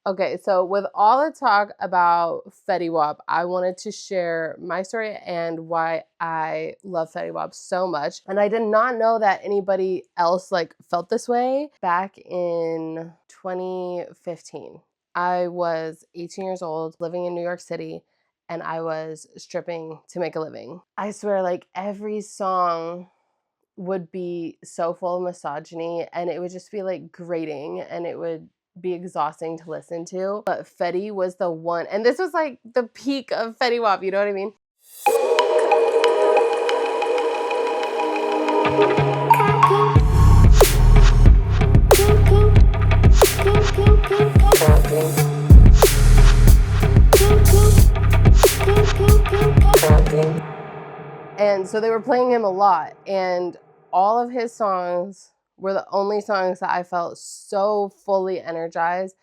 Okay, so with all the talk about Fetty Wap, I wanted to share my story and why I love Fetty Wap so much. And I did not know that anybody else like felt this way. Back in 2015, I was 18 years old, living in New York City, and I was stripping to make a living. I swear, like every song would be so full of misogyny, and it would just be like grating, and it would be exhausting to listen to. But Fetty was the one, and this was like the peak of Fetty Wap, you know what I mean? And so they were playing him a lot, and all of his songs were the only songs that I felt so fully energized,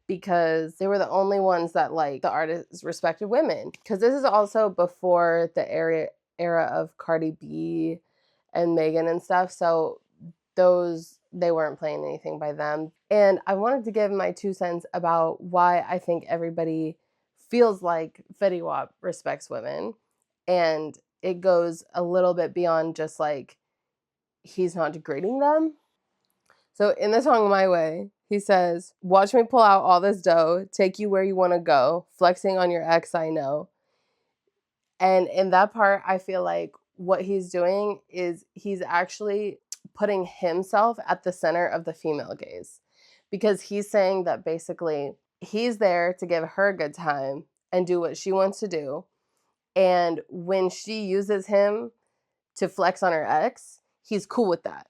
because they were the only ones that like the artists respected women. Because this is also before the era of Cardi B and Megan and stuff. So they weren't playing anything by them. And I wanted to give my 2 cents about why I think everybody feels like Fetty Wap respects women. And it goes a little bit beyond just like he's not degrading them. So in the song My Way, he says, "Watch me pull out all this dough, take you where you want to go, flexing on your ex, I know." And in that part, I feel like what he's doing is he's actually putting himself at the center of the female gaze, because he's saying that basically he's there to give her a good time and do what she wants to do. And when she uses him to flex on her ex, he's cool with that,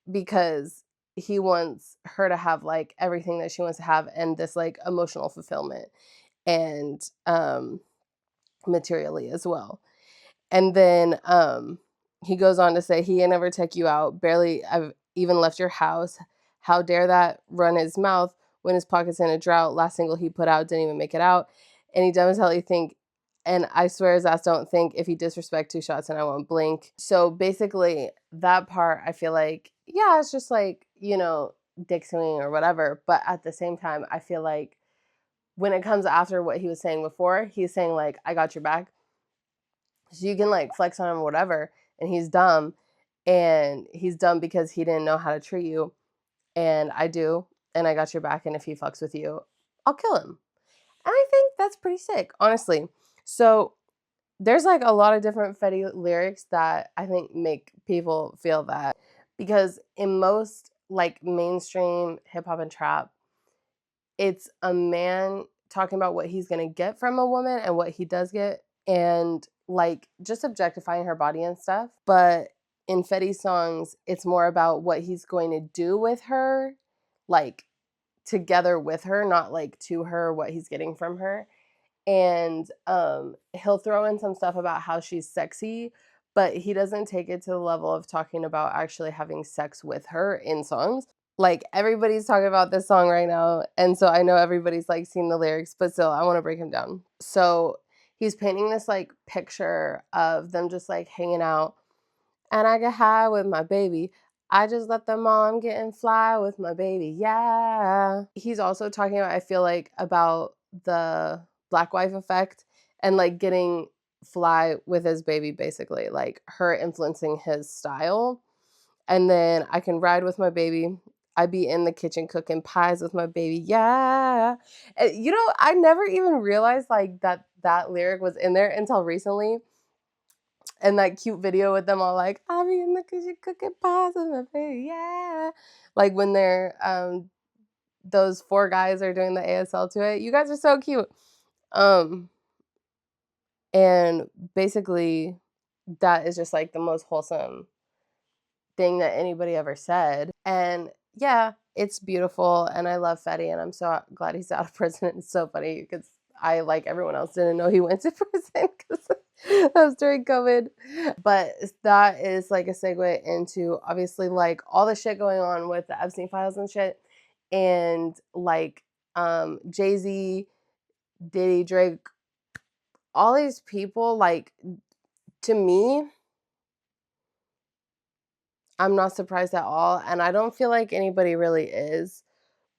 because he wants her to have like everything that she wants to have, and this like emotional fulfillment, and materially as well. And then he goes on to say, "He ain't never take you out, barely I've even left your house. How dare that run his mouth when his pocket's in a drought? Last single he put out didn't even make it out. And he dumb as hell he think, and I swear his ass don't think, if he disrespect 2 shots and I won't blink." So basically that part, I feel like, yeah, it's just like, dick swinging or whatever. But at the same time, I feel like when it comes after what he was saying before, he's saying like, I got your back. So you can like flex on him or whatever, and he's dumb. And he's dumb because he didn't know how to treat you. And I do, and I got your back, and if he fucks with you, I'll kill him. And I think that's pretty sick, honestly. So there's like a lot of different Fetty lyrics that I think make people feel that, because in most like mainstream hip hop and trap, it's a man talking about what he's gonna get from a woman and what he does get, and like just objectifying her body and stuff. But in Fetty's songs, it's more about what he's going to do with her, like together with her, not like to her, what he's getting from her. And he'll throw in some stuff about how she's sexy, but he doesn't take it to the level of talking about actually having sex with her in songs. Like everybody's talking about this song right now, and so I know everybody's like seen the lyrics, but still I want to break him down. So he's painting this like picture of them just like hanging out, and I get high with my baby. I just let the mom get and fly with my baby. Yeah. He's also talking about, I feel like, about the black wife effect, and like getting fly with his baby, basically, like her influencing his style. And then I can ride with my baby. I be in the kitchen cooking pies with my baby. Yeah. I never even realized like that lyric was in there until recently. And that cute video with them all like, "I'll be in the kitchen cooking pies with my baby, yeah." Like when they're those 4 guys are doing the ASL to it. You guys are so cute. And basically that is just like the most wholesome thing that anybody ever said. And yeah, it's beautiful, and I love Fetty, and I'm so glad he's out of prison. It's so funny because I, like everyone else, didn't know he went to prison because that was during COVID. But that is like a segue into obviously like all the shit going on with the Epstein files and shit, and like Jay-Z, Diddy, Drake, all these people, like, to me, I'm not surprised at all, and I don't feel like anybody really is.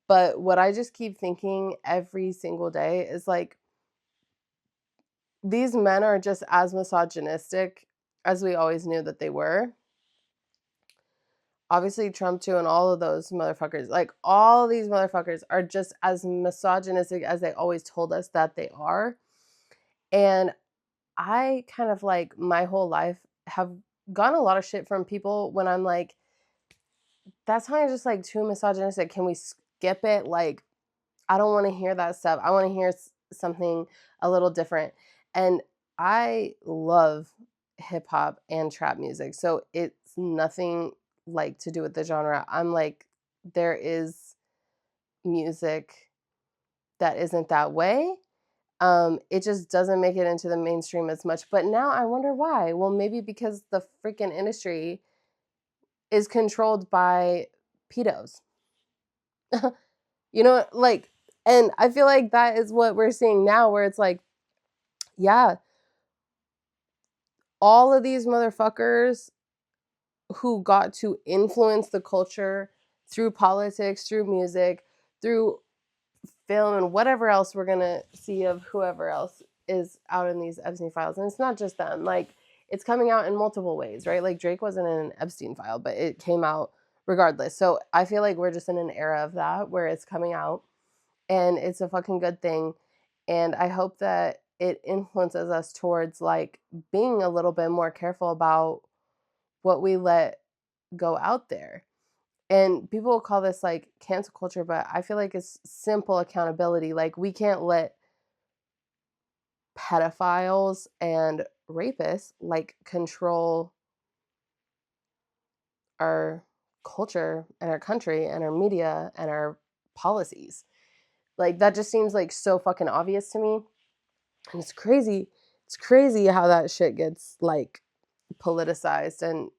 But what I just keep thinking every single day is like, these men are just as misogynistic as we always knew that they were. Obviously, Trump too, and all of those motherfuckers, like all these motherfuckers are just as misogynistic as they always told us that they are. And I kind of like my whole life have gotten a lot of shit from people when I'm like, that's kind of just like too misogynistic. Can we skip it? Like, I don't want to hear that stuff. I want to hear something a little different. And I love hip hop and trap music. So it's nothing like to do with the genre. I'm like, there is music that isn't that way. It just doesn't make it into the mainstream as much. But now I wonder why. Well, maybe because the freaking industry is controlled by pedos. You know, like, and I feel like that is what we're seeing now, where it's like, yeah, all of these motherfuckers who got to influence the culture through politics, through music, through film, and whatever else we're gonna see of whoever else is out in these Epstein files. And it's not just them, like, it's coming out in multiple ways, right? Like, Drake wasn't in an Epstein file, but it came out regardless. So I feel like we're just in an era of that where it's coming out, and it's a fucking good thing. And I hope that it influences us towards like being a little bit more careful about what we let go out there. And people will call this like cancel culture, but I feel like it's simple accountability. Like, we can't let pedophiles and rapists like control our culture and our country and our media and our policies. Like, that just seems like so fucking obvious to me. And it's crazy. It's crazy how that shit gets like politicized and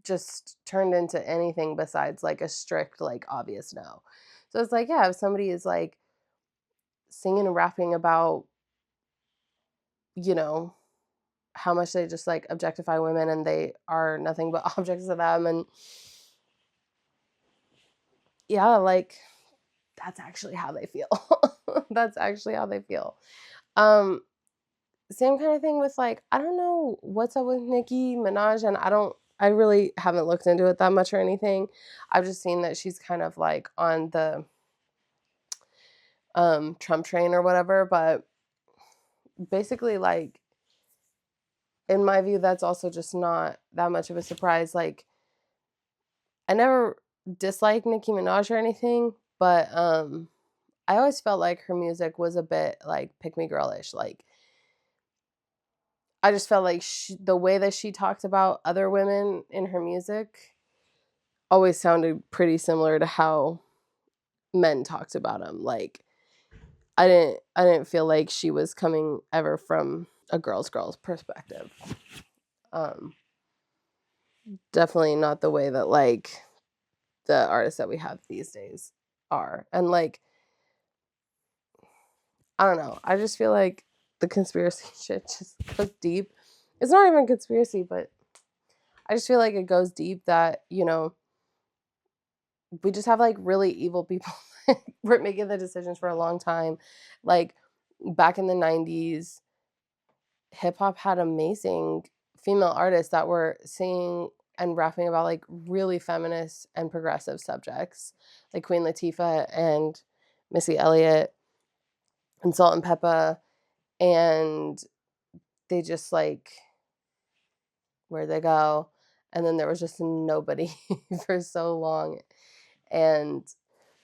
just turned into anything besides like a strict, like, obvious no. So it's like, yeah, if somebody is like singing and rapping about, you know, how much they just like objectify women and they are nothing but objects of them, and yeah, like, that's actually how they feel. That's actually how they feel. Um, Same kind of thing with like, I don't know what's up with Nicki Minaj, and I really haven't looked into it that much or anything. I've just seen that she's kind of like on the Trump train or whatever, but basically, like, in my view, that's also just not that much of a surprise. Like, I never disliked Nicki Minaj or anything, but I always felt like her music was a bit like pick me girlish. Like, I just felt like the way that she talked about other women in her music always sounded pretty similar to how men talked about them. Like, I didn't feel like she was coming ever from a girl's perspective. Um, Definitely not the way that like the artists that we have these days are. And like, I don't know. I just feel like the conspiracy shit just goes deep. It's not even conspiracy, but I just feel like it goes deep that, you know, we just have like really evil people were making the decisions for a long time. Like, back in the 90s, hip hop had amazing female artists that were singing and rapping about like really feminist and progressive subjects, like Queen Latifah and Missy Elliott and Salt and Peppa. And they just like, where'd they go? And then there was just nobody for so long. And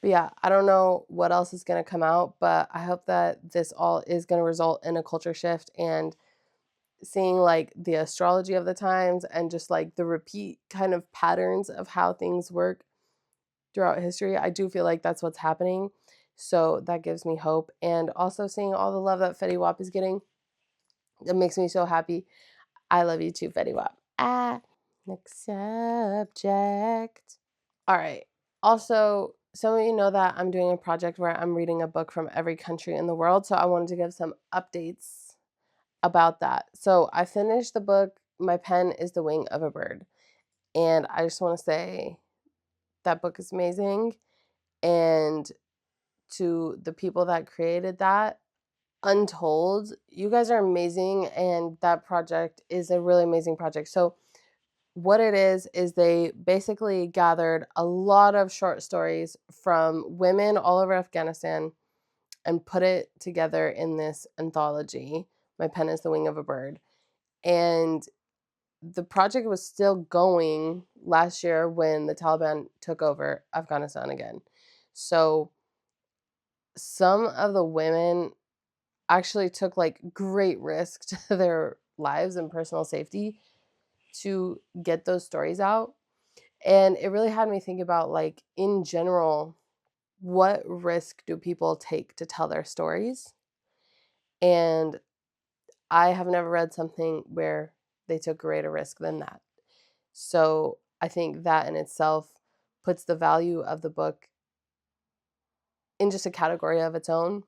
but yeah, I don't know what else is going to come out, but I hope that this all is going to result in a culture shift and seeing like the astrology of the times and just like the repeat kind of patterns of how things work throughout history. I do feel like that's what's happening. So that gives me hope. And also seeing all the love that Fetty Wap is getting, it makes me so happy. I love you too, Fetty Wap. Next subject. All right. Also, some of you know that I'm doing a project where I'm reading a book from every country in the world. So I wanted to give some updates about that. So I finished the book, My Pen is the Wing of a Bird. And I just want to say that book is amazing. And to the people that created that, Untold, you guys are amazing, and that project is a really amazing project. So what it is they basically gathered a lot of short stories from women all over Afghanistan and put it together in this anthology. My Pen is the Wing of a Bird. And the project was still going last year when the Taliban took over Afghanistan again. So some of the women actually took like great risk to their lives and personal safety to get those stories out. And it really had me think about, like, in general, what risk do people take to tell their stories? And I have never read something where they took greater risk than that. So I think that in itself puts the value of the book in just a category of its own.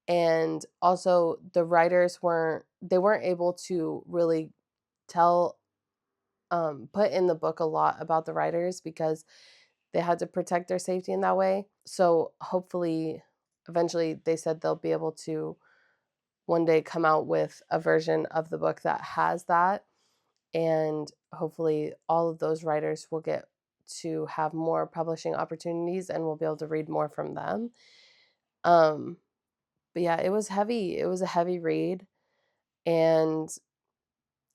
And also the writers weren't able to really tell put in the book a lot about the writers because they had to protect their safety in that way. So hopefully eventually they said they'll be able to one day come out with a version of the book that has that, and hopefully all of those writers will get to have more publishing opportunities and we'll be able to read more from them. But yeah, it was heavy. It was a heavy read, and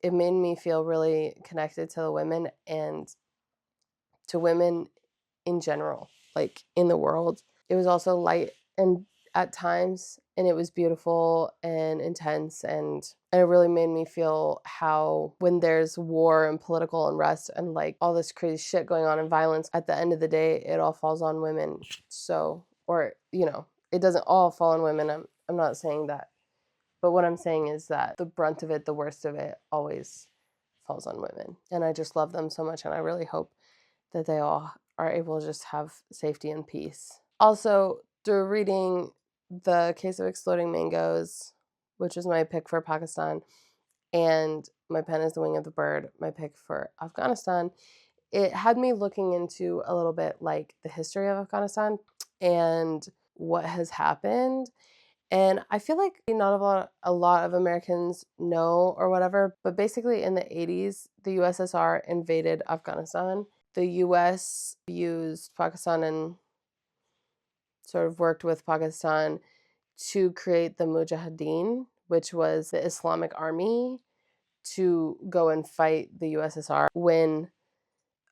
it made me feel really connected to the women and to women in general, like in the world. It was also light and at times, and it was beautiful and intense, and it really made me feel how when there's war and political unrest and like all this crazy shit going on and violence, at the end of the day it all falls on women. So, or it doesn't all fall on women. I'm not saying that, but what I'm saying is that the brunt of it, the worst of it, always falls on women. And I just love them so much, and I really hope that they all are able to just have safety and peace. Also, through reading The Case of Exploding Mangoes, which is my pick for Pakistan, and My Pen is the Wing of the Bird, my pick for Afghanistan, it had me looking into a little bit like the history of Afghanistan and what has happened. And I feel like not a lot of Americans know or whatever, but basically in the 80s, the USSR invaded Afghanistan. The US used Pakistan and sort of worked with Pakistan to create the Mujahideen, which was the Islamic army, to go and fight the USSR, win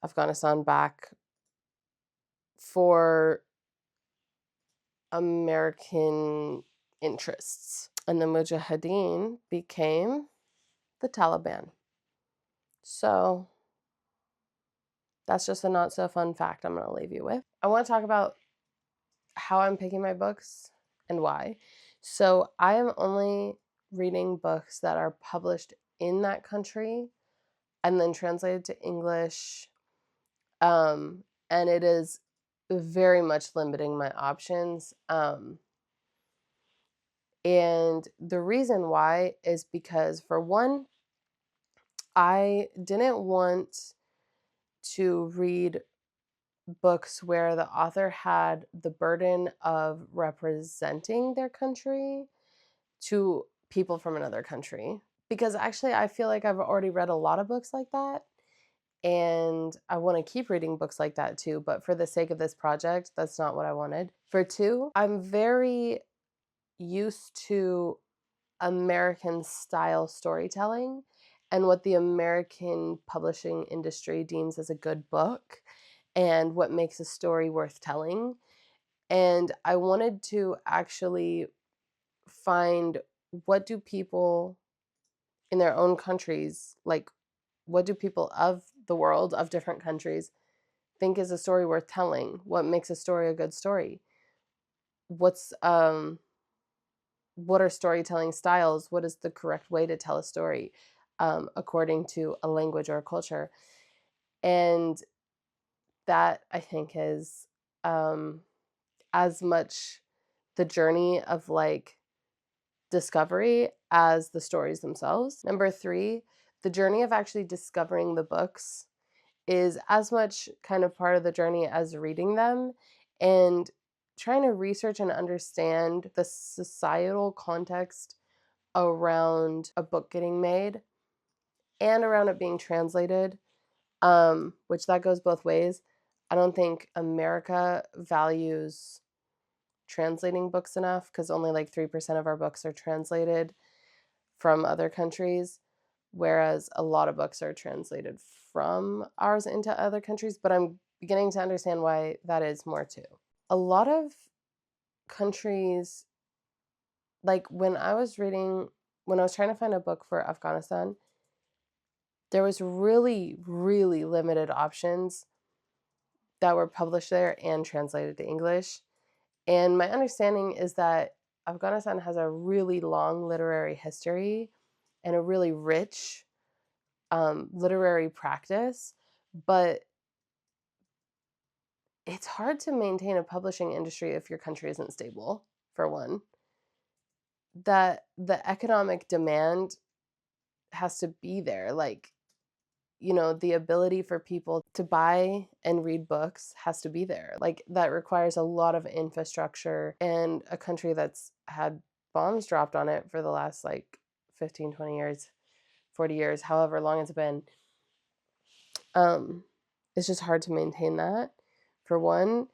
Afghanistan back for American interests. And the Mujahideen became the Taliban. So that's just a not so fun fact I'm going to leave you with. I want to talk about how I'm picking my books and why. So I am only reading books that are published in that country and then translated to English. And it is very much limiting my options. And the reason why is because, for one, I didn't want to read books where the author had the burden of representing their country to people from another country. Because actually, I feel like I've already read a lot of books like that. And I want to keep reading books like that too. But for the sake of this project, that's not what I wanted. For two, I'm very used to American style storytelling and what the American publishing industry deems as a good book and what makes a story worth telling. And I wanted to actually find, what do people in their own countries, like, what do people of the world, of different countries, think is a story worth telling? What makes a story a good story? What are storytelling styles? What is the correct way to tell a story according to a language or a culture? And that, I think, is as much the journey of like discovery as the stories themselves. Number three, the journey of actually discovering the books is as much kind of part of the journey as reading them, and trying to research and understand the societal context around a book getting made and around it being translated, which that goes both ways. I don't think America values translating books enough because only like 3% of our books are translated from other countries, whereas a lot of books are translated from ours into other countries. But I'm beginning to understand why that is more too. A lot of countries, like when I was trying to find a book for Afghanistan, there was really, really limited options that were published there and translated to English. And my understanding is that Afghanistan has a really long literary history and a really rich literary practice, but it's hard to maintain a publishing industry if your country isn't stable, for one. That the economic demand has to be there. Like, the ability for people to buy and read books has to be there. Like, that requires a lot of infrastructure, and a country that's had bombs dropped on it for the last like 15, 20 years, 40 years, however long it's been, it's just hard to maintain that, for one.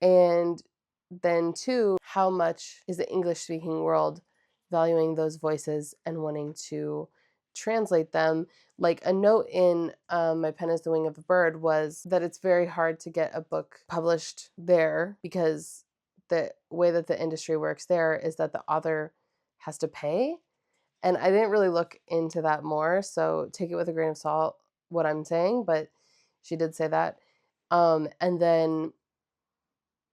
And then two, how much is the English speaking world valuing those voices and wanting to translate them? Like a note in My Pen is the Wing of a Bird was that it's very hard to get a book published there because the way that the industry works there is that the author has to pay. And I didn't really look into that more, so take it with a grain of salt what I'm saying, but she did say that. And then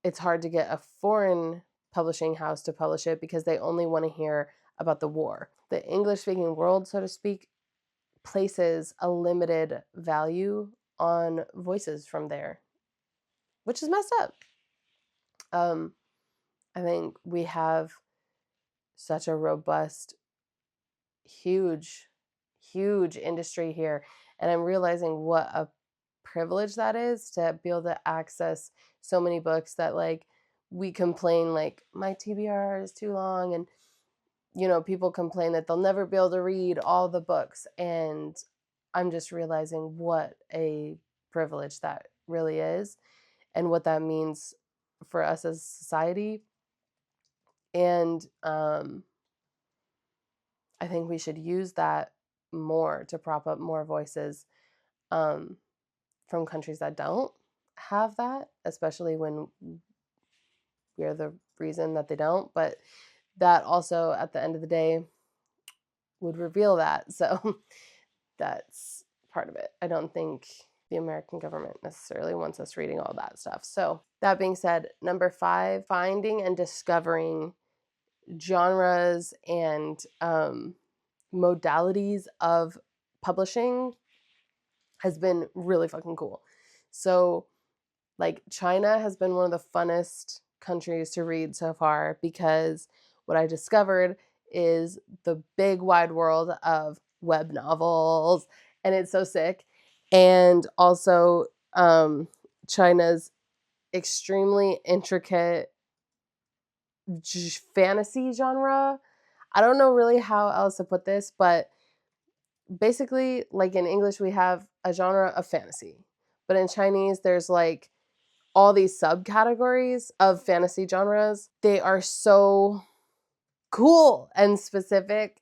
it's hard to get a foreign publishing house to publish it because they only want to hear about the war. The English-speaking world, so to speak, places a limited value on voices from there, which is messed up. I think we have such a robust, huge, huge industry here, and I'm realizing what a privilege that is to be able to access so many books that like we complain like my TBR is too long, and people complain that they'll never be able to read all the books, and I'm just realizing what a privilege that really is and what that means for us as a society. And I think we should use that more to prop up more voices um, from countries that don't have that, especially when we're the reason that they don't. But that also, at the end of the day, would reveal that. So that's part of it. I don't think the American government necessarily wants us reading all that stuff. So that being said, number 5, finding and discovering genres and modalities of publishing has been really fucking cool. So like China has been one of the funnest countries to read so far because what I discovered is the big wide world of web novels, and it's so sick. And also China's extremely intricate fantasy genre. I don't know really how else to put this, but basically, like in English, we have a genre of fantasy, but in Chinese, there's like all these subcategories of fantasy genres. They are so cool and specific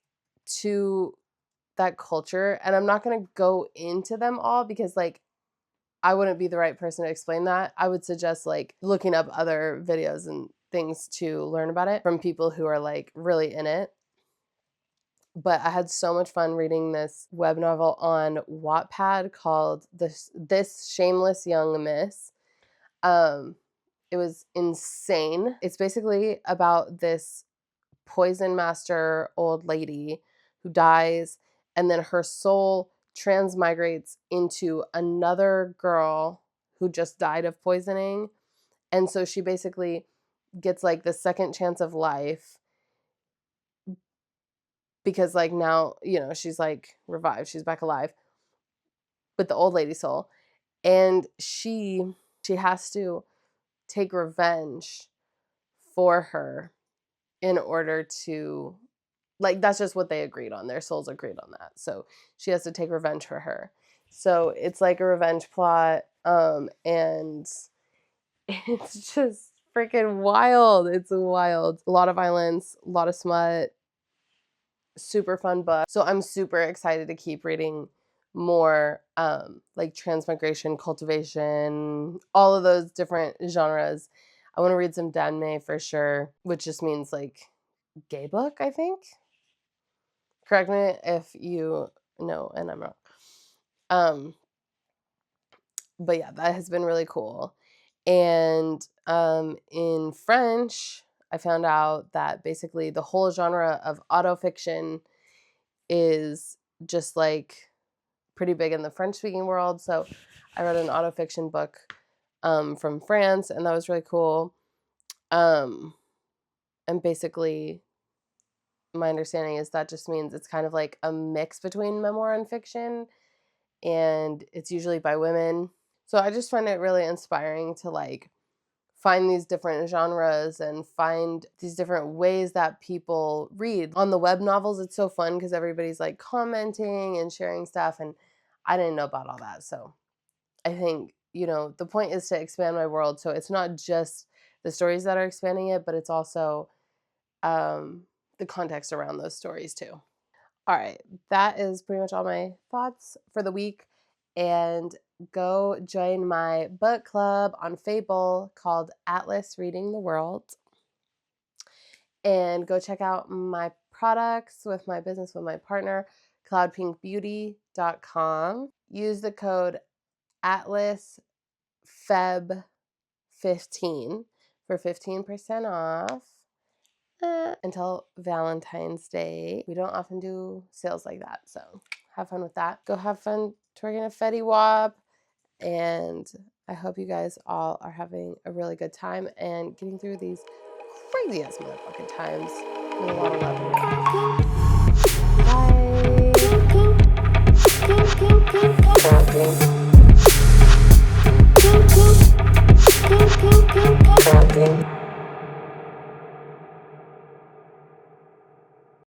to that culture. And I'm not going to go into them all because like I wouldn't be the right person to explain that. I would suggest like looking up other videos and things to learn about it from people who are like really in it. But I had so much fun reading this web novel on Wattpad called This Shameless Young Miss. It was insane. It's basically about this poison master old lady who dies, and then her soul transmigrates into another girl who just died of poisoning. And so she basically gets like the second chance of life because like now, she's like revived, she's back alive with the old lady soul. And she has to take revenge for her in order to, like, that's just what they agreed on. Their souls agreed on that. So she has to take revenge for her. So it's like a revenge plot, and it's just freaking wild. It's wild. A lot of violence, a lot of smut, super fun book. So I'm super excited to keep reading more, like transmigration, cultivation, all of those different genres. I want to read some danme for sure, which just means like gay book, I think. Correct me if you know and I'm wrong. But yeah, that has been really cool. And in French, I found out that basically the whole genre of autofiction is just like pretty big in the French speaking world. So I read an autofiction book from France, and that was really cool. And basically, my understanding is that just means it's kind of like a mix between memoir and fiction, and it's usually by women. So I just find it really inspiring to like find these different genres and find these different ways that people read. On the web novels, it's so fun because everybody's like commenting and sharing stuff, and I didn't know about all that. So I think, the point is to expand my world. So it's not just the stories that are expanding it, but it's also the context around those stories too. All right, that is pretty much all my thoughts for the week. And go join my book club on Fable called Atlas Reading the World. And go check out my products with my business with my partner, cloudpinkbeauty.com. Use the code ATLASFEB15 for 15% off. Until Valentine's Day. We don't often do sales like that, so have fun with that. Go have fun twerking a Fetty Wap, and I hope you guys all are having a really good time and getting through these crazy ass motherfucking times with a lot of love. Bye.